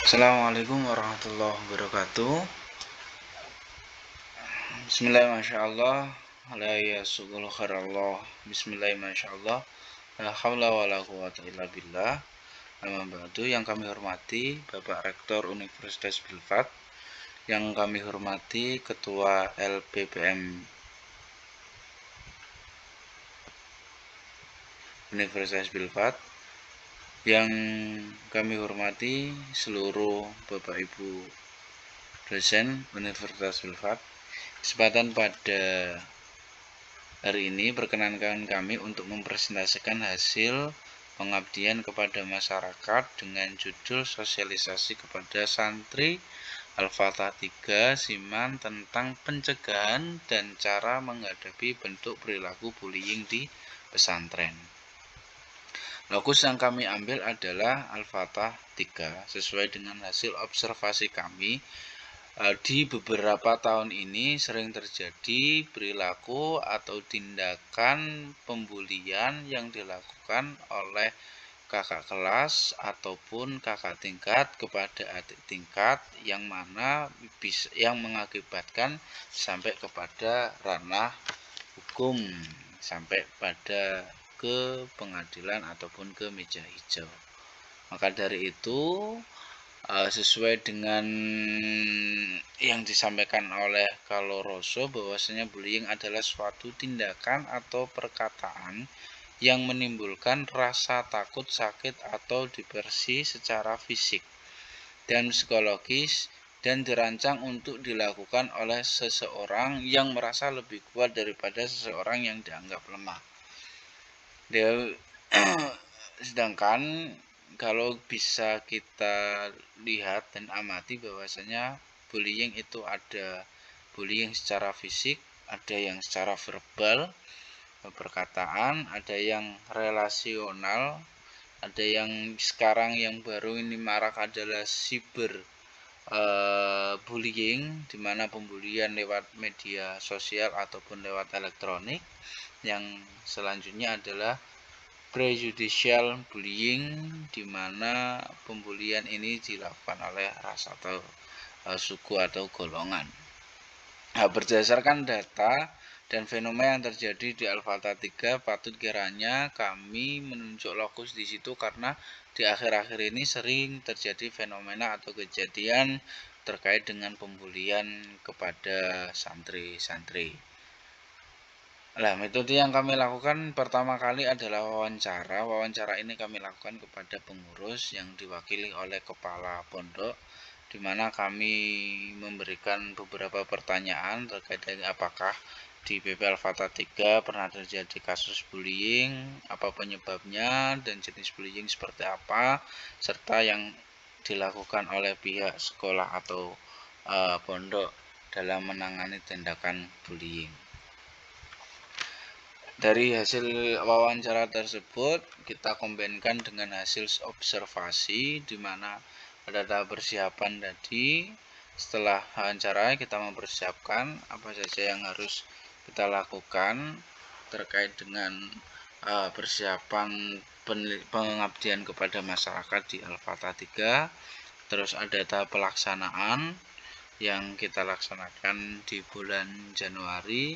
Assalamualaikum warahmatullahi wabarakatuh. Bismillah, masyaallah. La yasugul khairallah. Bismillah, masyaallah. La haula wala quwata illa billah. Amma ba'du. Yang kami hormati Bapak Rektor Universitas Bilfat, yang kami hormati Ketua LPPM Universitas Bilfat, yang kami hormati seluruh Bapak Ibu dosen Universitas Bilfat. Kesempatan pada hari ini perkenankan kami untuk mempresentasikan hasil pengabdian kepada masyarakat dengan judul sosialisasi kepada santri Al-Fatah 3 Siman tentang pencegahan dan cara menghadapi bentuk perilaku bullying di pesantren. Lokus yang kami ambil adalah Al-Fatah 3 sesuai dengan hasil observasi kami. Di beberapa tahun ini sering terjadi perilaku atau tindakan pembulian yang dilakukan oleh kakak kelas ataupun kakak tingkat kepada adik tingkat, yang mana yang mengakibatkan sampai kepada ranah hukum, sampai pada ke pengadilan ataupun ke meja hijau. Maka dari itu, sesuai dengan yang disampaikan oleh Kaloroso, bahwasanya bullying adalah suatu tindakan atau perkataan yang menimbulkan rasa takut, sakit, atau depresi secara fisik dan psikologis, dan dirancang untuk dilakukan oleh seseorang yang merasa lebih kuat daripada seseorang yang dianggap lemah. Sedangkan kalau bisa kita lihat dan amati bahwasanya bullying itu ada bullying secara fisik, ada yang secara verbal, perkataan, ada yang relasional, ada yang sekarang yang baru ini marak adalah cyber bullying, di mana pembulian lewat media sosial ataupun lewat elektronik. Yang selanjutnya adalah prejudicial bullying, di mana pembulian ini dilakukan oleh ras atau suku atau golongan. Berdasarkan data dan fenomena yang terjadi di Al-Fatah 3, patut kiranya kami menunjuk lokus di situ karena di akhir-akhir ini sering terjadi fenomena atau kejadian terkait dengan pembulian kepada santri-santri. Nah, metode yang kami lakukan pertama kali adalah wawancara. Wawancara ini kami lakukan kepada pengurus yang diwakili oleh kepala pondok, di mana kami memberikan beberapa pertanyaan terkait dengan apakah di PP Al-Fatah 3 pernah terjadi kasus bullying, apa penyebabnya, dan jenis bullying seperti apa, serta yang dilakukan oleh pihak sekolah atau pondok dalam menangani tindakan bullying. Dari hasil wawancara tersebut kita kombinkan dengan hasil observasi, di mana pada tahap persiapan tadi, setelah wawancara kita mempersiapkan apa saja yang harus kita lakukan terkait dengan persiapan pengabdian kepada masyarakat di Al-Fatah 3. Terus ada tahap pelaksanaan yang kita laksanakan di bulan Januari.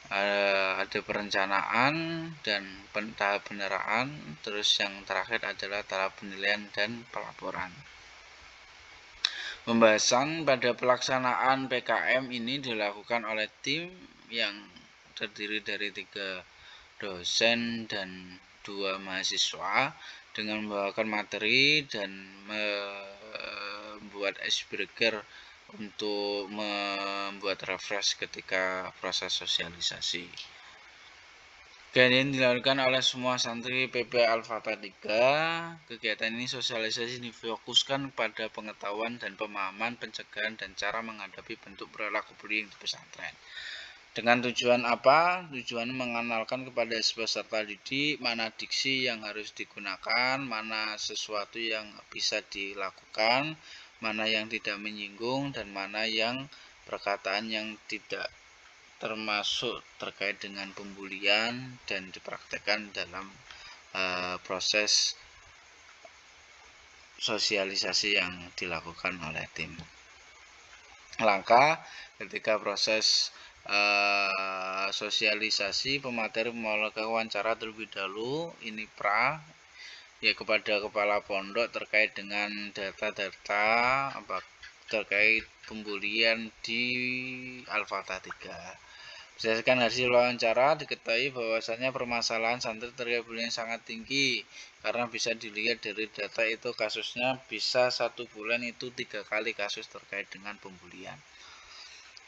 Ada perencanaan dan tahap penerapan, terus yang terakhir adalah tahap penilaian dan pelaporan. Pembahasan pada pelaksanaan PKM ini dilakukan oleh tim yang terdiri dari 3 dosen dan 2 mahasiswa dengan membawakan materi dan membuat icebreaker untuk membuat refresh ketika proses sosialisasi. Kegiatan dilakukan oleh semua santri PP Al-Fatah 3. Kegiatan ini sosialisasi difokuskan pada pengetahuan dan pemahaman pencegahan dan cara menghadapi bentuk perilaku bullying di pesantren. Dengan tujuan apa? Tujuan mengenalkan kepada peserta didik mana diksi yang harus digunakan, mana sesuatu yang bisa dilakukan, mana yang tidak menyinggung, dan mana yang perkataan yang tidak termasuk terkait dengan pembulian dan dipraktekkan dalam proses sosialisasi yang dilakukan oleh tim. Langkah ketika proses sosialisasi, pemateri melakukan wawancara terlebih dahulu, ini pra ya kepada kepala pondok terkait dengan data-data terkait pembulian di Al-Fatah 3. Berdasarkan hasil wawancara diketahui bahwasannya permasalahan santri terkait bullying sangat tinggi karena bisa dilihat dari data itu kasusnya bisa 1 bulan itu 3 kali kasus terkait dengan pembulian.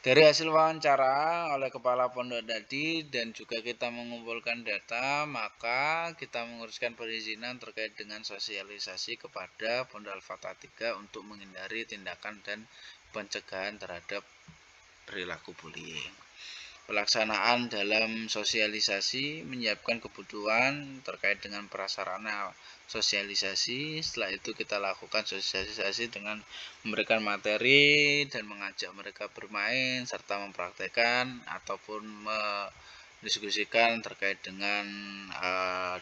Dari hasil wawancara oleh kepala pondok tadi dan juga kita mengumpulkan data, maka kita menguruskan perizinan terkait dengan sosialisasi kepada Pondok Al-Fatah 3 untuk menghindari tindakan dan pencegahan terhadap perilaku bullying. Pelaksanaan dalam sosialisasi menyiapkan kebutuhan terkait dengan prasarana sosialisasi. Setelah itu kita lakukan sosialisasi dengan memberikan materi dan mengajak mereka bermain serta mempraktekkan ataupun mendiskusikan terkait dengan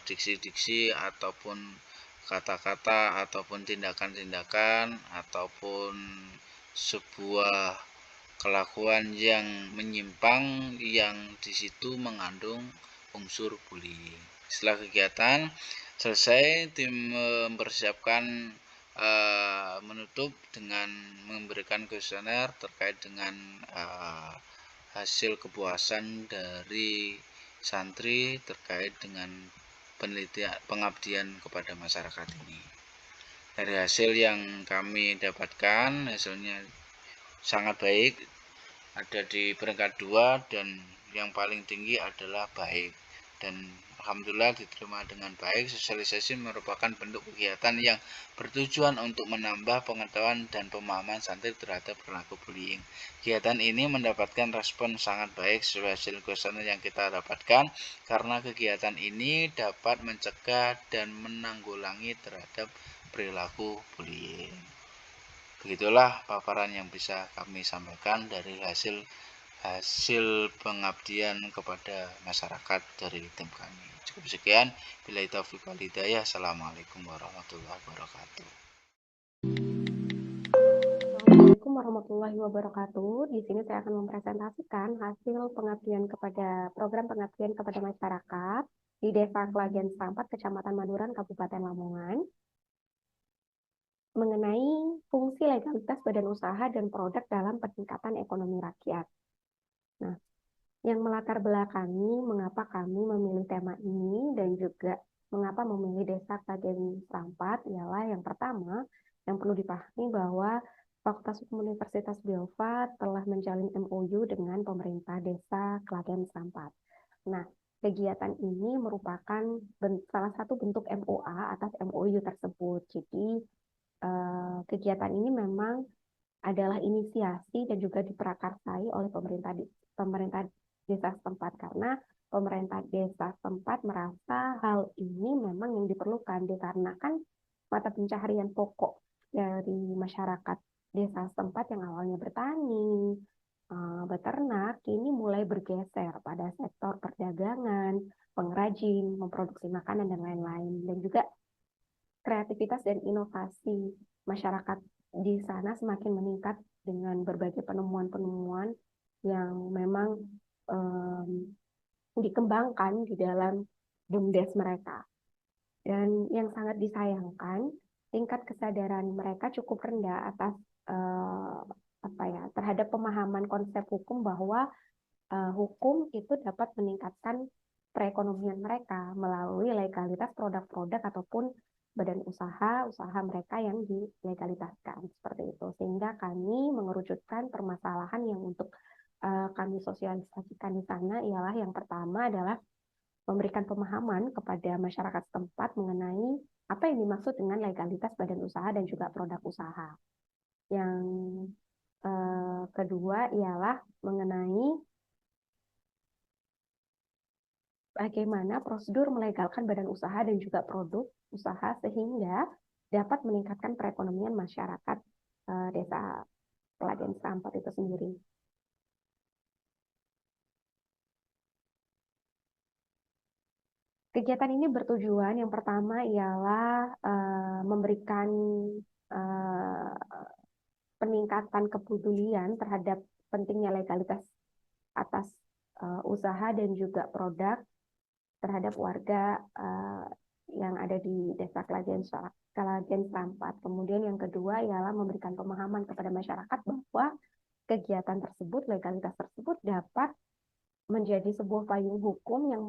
diksi-diksi ataupun kata-kata ataupun tindakan-tindakan ataupun sebuah kelakuan yang menyimpang yang di situ mengandung unsur bullying. Setelah kegiatan selesai, tim mempersiapkan menutup dengan memberikan kuesioner terkait dengan hasil kepuasan dari santri terkait dengan penelitian pengabdian kepada masyarakat ini. Dari hasil yang kami dapatkan, hasilnya sangat baik, ada di peringkat 2 dan yang paling tinggi adalah baik, dan alhamdulillah diterima dengan baik. Sosialisasi merupakan bentuk kegiatan yang bertujuan untuk menambah pengetahuan dan pemahaman santri terhadap perilaku bullying. Kegiatan ini mendapatkan respon sangat baik sesuai hasil kuesioner yang kita dapatkan, karena kegiatan ini dapat mencegah dan menanggulangi terhadap perilaku bullying. Begitulah paparan yang bisa kami sampaikan dari hasil pengabdian kepada masyarakat dari tim kami. Cukup sekian. Billahi taufiq wal hidayah. Assalamualaikum warahmatullahi wabarakatuh. Assalamualaikum warahmatullahi wabarakatuh. Di sini saya akan mempresentasikan hasil pengabdian kepada program pengabdian kepada masyarakat di Desa Klagen Sampat, Kecamatan Maduran, Kabupaten Lamongan, mengenai fungsi legalitas badan usaha dan produk dalam peningkatan ekonomi rakyat. Nah, yang melatar belakangi mengapa kami memilih tema ini dan juga mengapa memilih Desa Klagen Sampat ialah yang pertama, yang perlu dipahami bahwa Fakultas Hukum Universitas Biofa telah menjalin MOU dengan pemerintah Desa Klagen Sampat. Nah, kegiatan ini merupakan salah satu bentuk MOA atas MOU tersebut. Jadi, kegiatan ini memang adalah inisiasi dan juga diprakarsai oleh pemerintah desa setempat, karena pemerintah desa setempat merasa hal ini memang yang diperlukan dikarenakan mata pencaharian pokok dari masyarakat desa setempat yang awalnya bertani, beternak, kini mulai bergeser pada sektor perdagangan, pengrajin, memproduksi makanan, dan lain-lain. Dan juga kreativitas dan inovasi masyarakat di sana semakin meningkat dengan berbagai penemuan-penemuan yang memang dikembangkan di dalam BUMDes mereka. Dan yang sangat disayangkan, tingkat kesadaran mereka cukup rendah atas terhadap pemahaman konsep hukum bahwa hukum itu dapat meningkatkan perekonomian mereka melalui legalitas produk-produk ataupun badan usaha mereka yang dilegalitaskan, seperti itu. Sehingga kami mengerucutkan permasalahan yang untuk kami sosialisasikan di sana ialah yang pertama adalah memberikan pemahaman kepada masyarakat setempat mengenai apa yang dimaksud dengan legalitas badan usaha dan juga produk usaha. Yang kedua ialah mengenai bagaimana prosedur melegalkan badan usaha dan juga produk usaha sehingga dapat meningkatkan perekonomian masyarakat Desa Klagen Sampat itu sendiri. Kegiatan ini bertujuan yang pertama ialah memberikan peningkatan kepedulian terhadap pentingnya legalitas atas usaha dan juga produk terhadap warga yang ada di Desa Kelajen Serampat. Kemudian yang kedua ialah memberikan pemahaman kepada masyarakat bahwa kegiatan tersebut, legalitas tersebut dapat menjadi sebuah payung hukum yang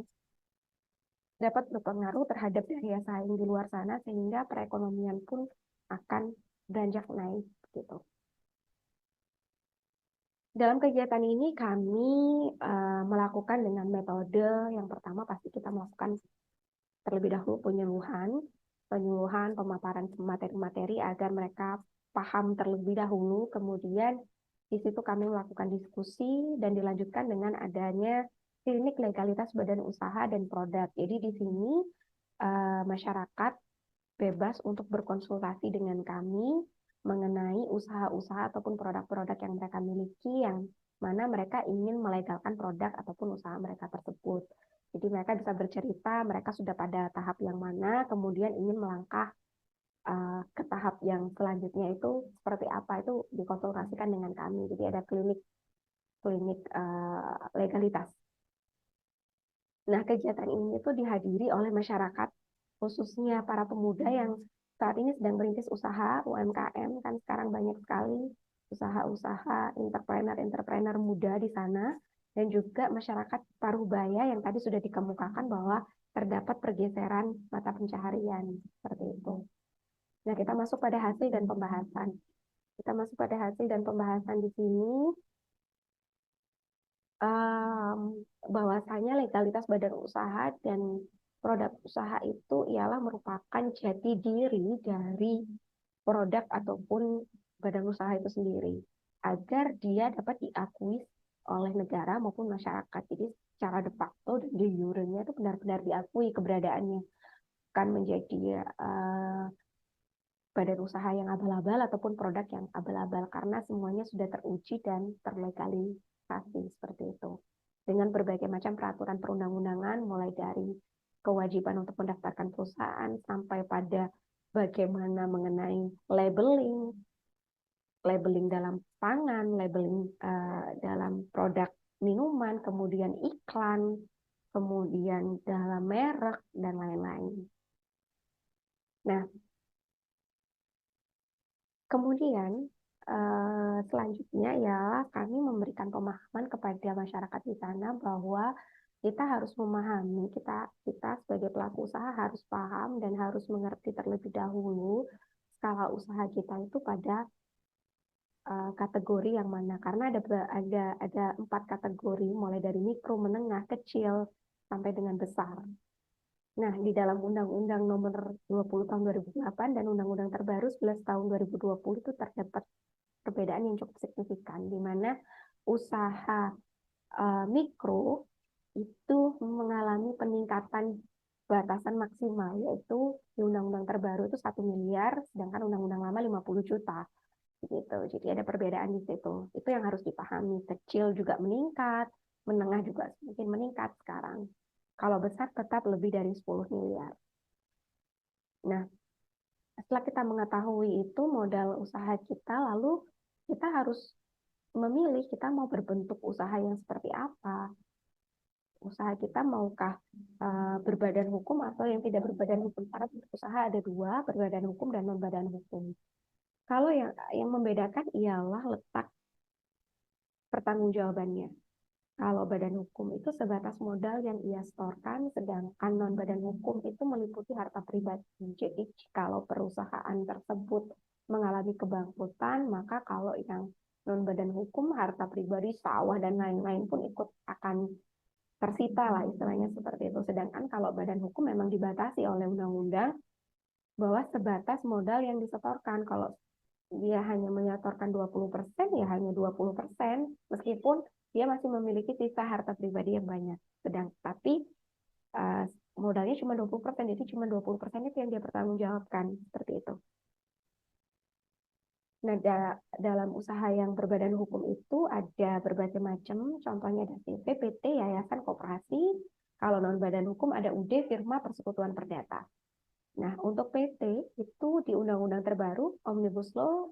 dapat berpengaruh terhadap daya saing di luar sana sehingga perekonomian pun akan beranjak naik gitu. Dalam kegiatan ini kami melakukan dengan metode yang pertama pasti kita melakukan terlebih dahulu penyuluhan, pemaparan materi-materi agar mereka paham terlebih dahulu. Kemudian di situ kami melakukan diskusi dan dilanjutkan dengan adanya klinik legalitas badan usaha dan produk. Jadi di sini masyarakat bebas untuk berkonsultasi dengan kami mengenai usaha-usaha ataupun produk-produk yang mereka miliki yang mana mereka ingin melegalkan produk ataupun usaha mereka tersebut. Jadi mereka bisa bercerita mereka sudah pada tahap yang mana, kemudian ingin melangkah ke tahap yang selanjutnya itu seperti apa, itu dikonsultasikan dengan kami. Jadi ada klinik legalitas. Nah, kegiatan ini itu dihadiri oleh masyarakat, khususnya para pemuda yang saat ini sedang merintis usaha UMKM, kan sekarang banyak sekali usaha-usaha entrepreneur muda di sana, dan juga masyarakat Parubaya yang tadi sudah dikemukakan bahwa terdapat pergeseran mata pencaharian, seperti itu. Nah, kita masuk pada hasil dan pembahasan. Kita masuk pada hasil dan pembahasan di sini. Bahwasanya legalitas badan usaha dan produk usaha itu ialah merupakan jati diri dari produk ataupun badan usaha itu sendiri agar dia dapat diakui oleh negara maupun masyarakat. Jadi secara de facto dan de jure-nya itu benar-benar diakui keberadaannya, bukan menjadi badan usaha yang abal-abal ataupun produk yang abal-abal karena semuanya sudah teruji dan terlegalisasi seperti itu. Dengan berbagai macam peraturan perundang-undangan mulai dari kewajiban untuk mendaftarkan perusahaan sampai pada bagaimana mengenai labeling dalam pangan, labeling dalam produk minuman, kemudian iklan, kemudian dalam merek dan lain-lain. Nah, kemudian selanjutnya ialah kami memberikan pemahaman kepada masyarakat di sana bahwa kita harus memahami, kita sebagai pelaku usaha harus paham dan harus mengerti terlebih dahulu skala usaha kita itu pada kategori yang mana. Karena ada 4 kategori, mulai dari mikro, menengah, kecil, sampai dengan besar. Nah, di dalam Undang-Undang Nomor 20 Tahun 2008 dan Undang-Undang terbaru 11 Tahun 2020 itu terdapat perbedaan yang cukup signifikan, di mana usaha mikro itu mengalami peningkatan batasan maksimal, yaitu di Undang-Undang terbaru itu 1 miliar, sedangkan Undang-Undang lama 50 juta. Gitu. Jadi ada perbedaan di situ. Itu yang harus dipahami. Kecil juga meningkat, menengah juga semakin meningkat sekarang. Kalau besar tetap lebih dari 10 miliar. Nah, setelah kita mengetahui itu modal usaha kita, lalu kita harus memilih kita mau berbentuk usaha yang seperti apa. Usaha kita maukah berbadan hukum atau yang tidak berbadan hukum. Karena usaha ada 2, berbadan hukum dan non-badan hukum. Kalau yang membedakan ialah letak pertanggungjawabannya. Kalau badan hukum itu sebatas modal yang ia setorkan, sedangkan non-badan hukum itu meliputi harta pribadi. Jadi kalau perusahaan tersebut mengalami kebangkrutan, maka kalau yang non-badan hukum, harta pribadi, sawah, dan lain-lain pun ikut akan tersita lah istilahnya seperti itu. Sedangkan kalau badan hukum memang dibatasi oleh undang-undang bahwa sebatas modal yang disetorkan. Kalau dia hanya menyetorkan 20%, ya hanya 20%, meskipun dia masih memiliki sisa harta pribadi yang banyak. Tapi modalnya cuma 20%, jadi cuma 20% itu yang dia pertanggungjawabkan, seperti itu. Nah, dalam usaha yang berbadan hukum itu ada berbagai macam, contohnya ada CV, PT, yayasan, koperasi, Kalau non badan hukum ada UD, firma, persekutuan perdata. Nah, untuk PT itu di undang-undang terbaru Omnibus Law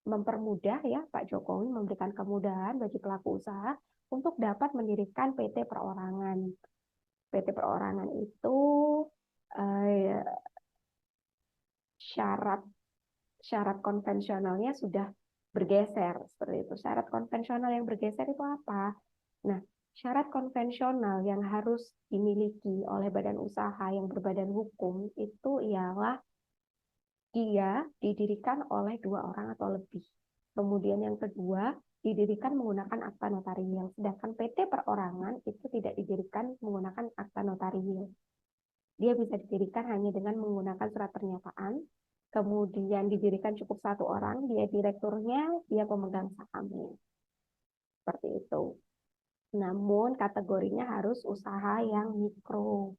mempermudah ya Pak Jokowi memberikan kemudahan bagi pelaku usaha untuk dapat mendirikan PT perorangan. PT perorangan itu eh, syarat konvensionalnya sudah bergeser seperti itu. Syarat konvensional yang bergeser itu apa? Nah, syarat konvensional yang harus dimiliki oleh badan usaha yang berbadan hukum itu ialah dia didirikan oleh 2 orang atau lebih. Kemudian yang kedua, didirikan menggunakan akta notarial. Sedangkan PT perorangan itu tidak didirikan menggunakan akta notarial. Dia bisa didirikan hanya dengan menggunakan surat pernyataan. Kemudian didirikan cukup 1 orang, dia direkturnya, dia pemegang sahamnya. Seperti itu. Namun kategorinya harus usaha yang mikro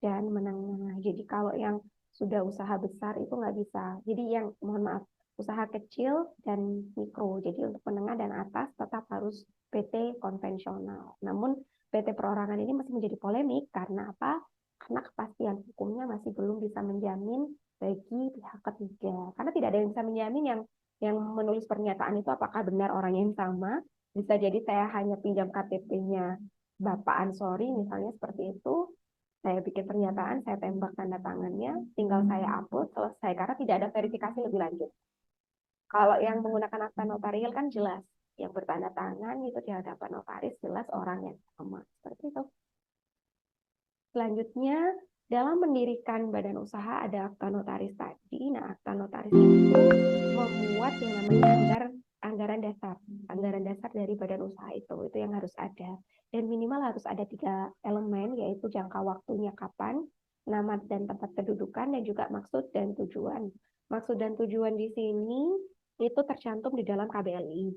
dan menengah. Jadi kalau yang sudah usaha besar itu nggak bisa. Jadi yang, mohon maaf, usaha kecil dan mikro. Jadi untuk menengah dan atas tetap harus PT konvensional. Namun PT perorangan ini masih menjadi polemik karena apa? Karena kepastian hukumnya masih belum bisa menjamin bagi pihak ketiga. Karena tidak ada yang bisa menjamin yang menulis pernyataan itu apakah benar orang yang sama. Bisa jadi saya hanya pinjam KTP-nya Bapak Ansori misalnya seperti itu, saya bikin pernyataan, saya tembak tanda tangannya, tinggal saya upload, selesai. Karena tidak ada verifikasi lebih lanjut. Kalau yang menggunakan akta notarial kan jelas, yang bertanda tangan itu di hadapan notaris jelas orang yang sama. Seperti itu. Selanjutnya, dalam mendirikan badan usaha ada akta notaris tadi. Nah, akta notaris itu membuat yang namanya anggaran dasar. Anggaran dasar dari badan usaha itu yang harus ada. Dan minimal harus ada 3 elemen, yaitu jangka waktunya kapan, nama dan tempat kedudukan, dan juga maksud dan tujuan. Maksud dan tujuan di sini itu tercantum di dalam KBLI.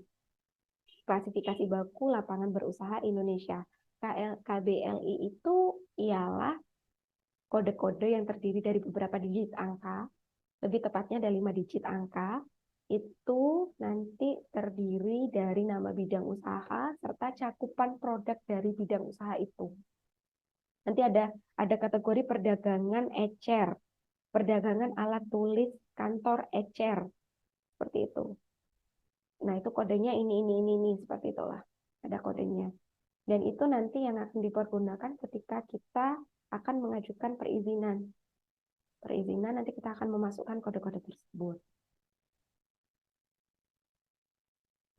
Klasifikasi baku lapangan berusaha Indonesia. KBLI itu ialah kode-kode yang terdiri dari beberapa digit angka, lebih tepatnya ada 5 digit angka, itu nanti terdiri dari nama bidang usaha serta cakupan produk dari bidang usaha itu. Nanti ada kategori perdagangan ecer, perdagangan alat tulis kantor ecer, seperti itu. Nah, itu kodenya ini, seperti itulah. Ada kodenya. Dan itu nanti yang akan dipergunakan ketika kita akan mengajukan perizinan. Perizinan nanti kita akan memasukkan kode-kode tersebut.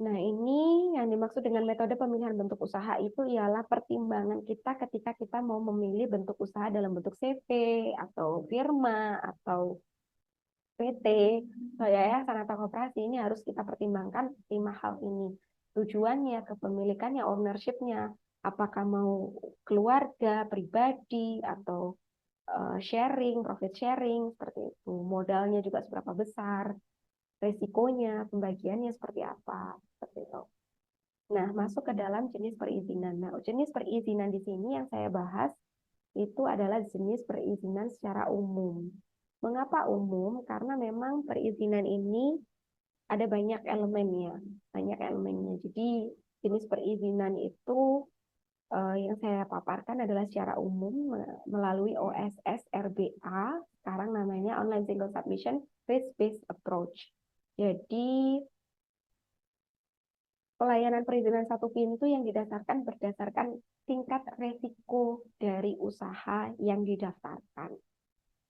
Nah, ini yang dimaksud dengan metode pemilihan bentuk usaha itu ialah pertimbangan kita ketika kita mau memilih bentuk usaha dalam bentuk CV, atau firma, atau PT, yayasan atau koperasi. Ini harus kita pertimbangkan 5 hal ini. Tujuannya, kepemilikannya, ownership-nya, apakah mau keluarga, pribadi, atau sharing, profit sharing, seperti itu. Modalnya juga seberapa besar, resikonya, pembagiannya seperti apa, seperti itu. Nah, masuk ke dalam jenis perizinan. Nah, jenis perizinan di sini yang saya bahas itu adalah jenis perizinan secara umum. Mengapa umum? Karena memang perizinan ini ada banyak elemennya, Jadi jenis perizinan itu yang saya paparkan adalah secara umum melalui OSS RBA, sekarang namanya Online Single Submission Risk-Based Approach. Jadi pelayanan perizinan satu pintu yang didasarkan berdasarkan tingkat resiko dari usaha yang didaftarkan.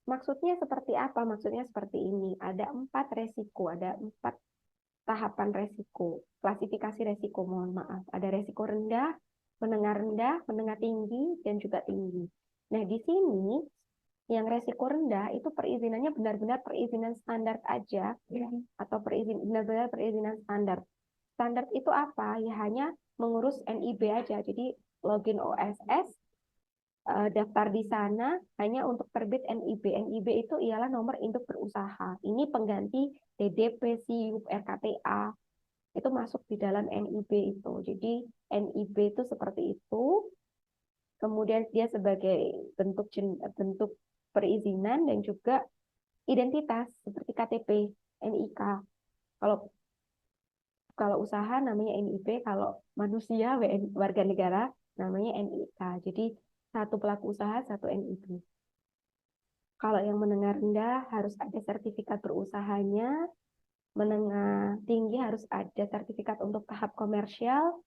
Maksudnya seperti apa? Maksudnya seperti ini. Ada 4 resiko, ada 4 tahapan resiko. Klasifikasi resiko, mohon maaf. Ada resiko rendah, menengah tinggi, dan juga tinggi. Nah, di sini yang resiko rendah itu perizinannya benar-benar perizinan standar aja, atau benar-benar perizinan standar. Standar itu apa? Ya hanya mengurus NIB aja. Jadi login OSS, daftar di sana hanya untuk terbit NIB. NIB itu ialah nomor induk berusaha. Ini pengganti DDP, SIUP, RKTA. Itu masuk di dalam NIB itu. Jadi NIB itu seperti itu. Kemudian dia sebagai bentuk perizinan dan juga identitas seperti KTP, NIK. Kalau usaha namanya NIB, kalau manusia warga negara namanya NIK. Jadi 1 pelaku usaha, 1 NIB. Kalau yang menengah rendah harus ada sertifikat berusahanya, menengah tinggi harus ada sertifikat untuk tahap komersial,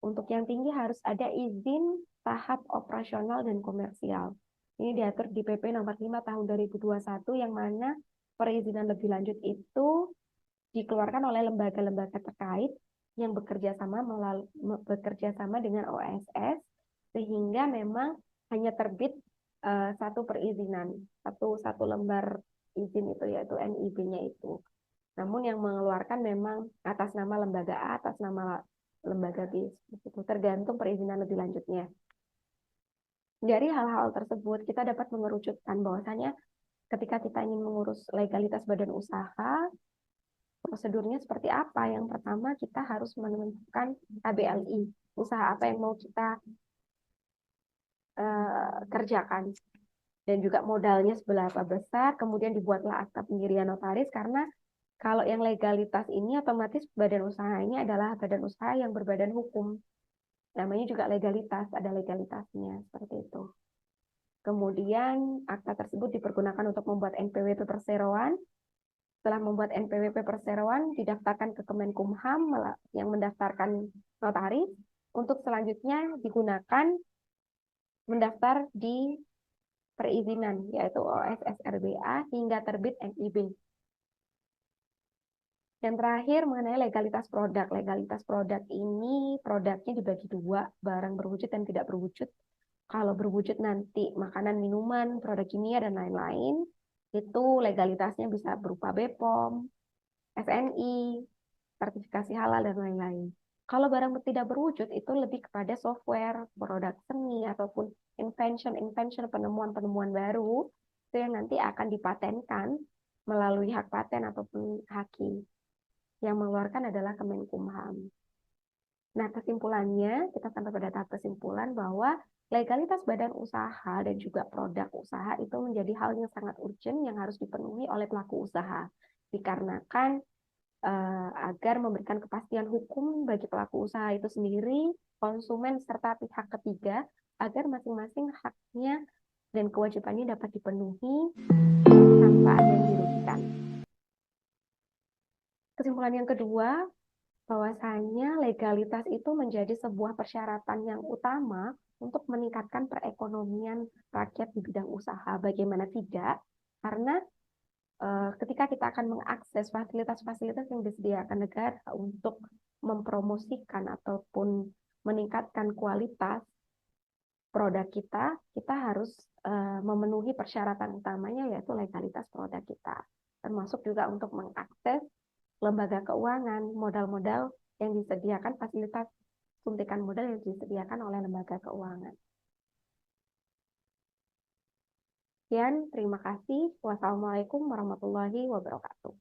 untuk yang tinggi harus ada izin tahap operasional dan komersial. Ini diatur di PP nomor 5 tahun 2021 yang mana perizinan lebih lanjut itu dikeluarkan oleh lembaga-lembaga terkait yang bekerja sama dengan OSS, sehingga memang hanya terbit satu perizinan, satu lembar izin itu, yaitu NIB-nya itu. Namun yang mengeluarkan memang atas nama lembaga A, atas nama lembaga B, itu tergantung perizinan lebih lanjutnya. Dari hal-hal tersebut kita dapat mengerucutkan bahwasanya ketika kita ingin mengurus legalitas badan usaha, prosedurnya seperti apa? Yang pertama kita harus menentukan KBLI, usaha apa yang mau kita kerjakan, dan juga modalnya seberapa besar, kemudian dibuatlah akta pendirian notaris, karena kalau yang legalitas ini otomatis badan usaha ini adalah badan usaha yang berbadan hukum. Namanya juga legalitas, ada legalitasnya, seperti itu. Kemudian akta tersebut dipergunakan untuk membuat NPWP perseroan. Setelah membuat NPWP perseroan, didaftarkan ke Kemenkumham yang mendaftarkan notaris, untuk selanjutnya digunakan mendaftar di perizinan, yaitu OSS RBA, hingga terbit NIB. Yang terakhir mengenai legalitas produk. Legalitas produk ini produknya dibagi dua, barang berwujud dan tidak berwujud. Kalau berwujud nanti makanan, minuman, produk kimia, dan lain-lain, itu legalitasnya bisa berupa BPOM, SNI, sertifikasi halal, dan lain-lain. Kalau barang tidak berwujud itu lebih kepada software, produk seni, ataupun invention, penemuan-penemuan baru, itu yang nanti akan dipatenkan melalui hak paten ataupun haki. Yang mengeluarkan adalah Kemenkumham. Nah, kesimpulannya, kita sampai pada tahap kesimpulan bahwa legalitas badan usaha dan juga produk usaha itu menjadi hal yang sangat urgent yang harus dipenuhi oleh pelaku usaha. Dikarenakan agar memberikan kepastian hukum bagi pelaku usaha itu sendiri, konsumen, serta pihak ketiga, agar masing-masing haknya dan kewajibannya dapat dipenuhi tanpa ada yang dirugikan. Kesimpulan yang kedua, bahwasanya legalitas itu menjadi sebuah persyaratan yang utama untuk meningkatkan perekonomian rakyat di bidang usaha. Bagaimana tidak? Karena ketika kita akan mengakses fasilitas-fasilitas yang disediakan negara untuk mempromosikan ataupun meningkatkan kualitas produk kita, kita harus memenuhi persyaratan utamanya, yaitu legalitas produk kita. Termasuk juga untuk mengakses lembaga keuangan, modal-modal yang disediakan, fasilitas suntikan modal yang disediakan oleh lembaga keuangan. Sekian, terima kasih. Wassalamualaikum warahmatullahi wabarakatuh.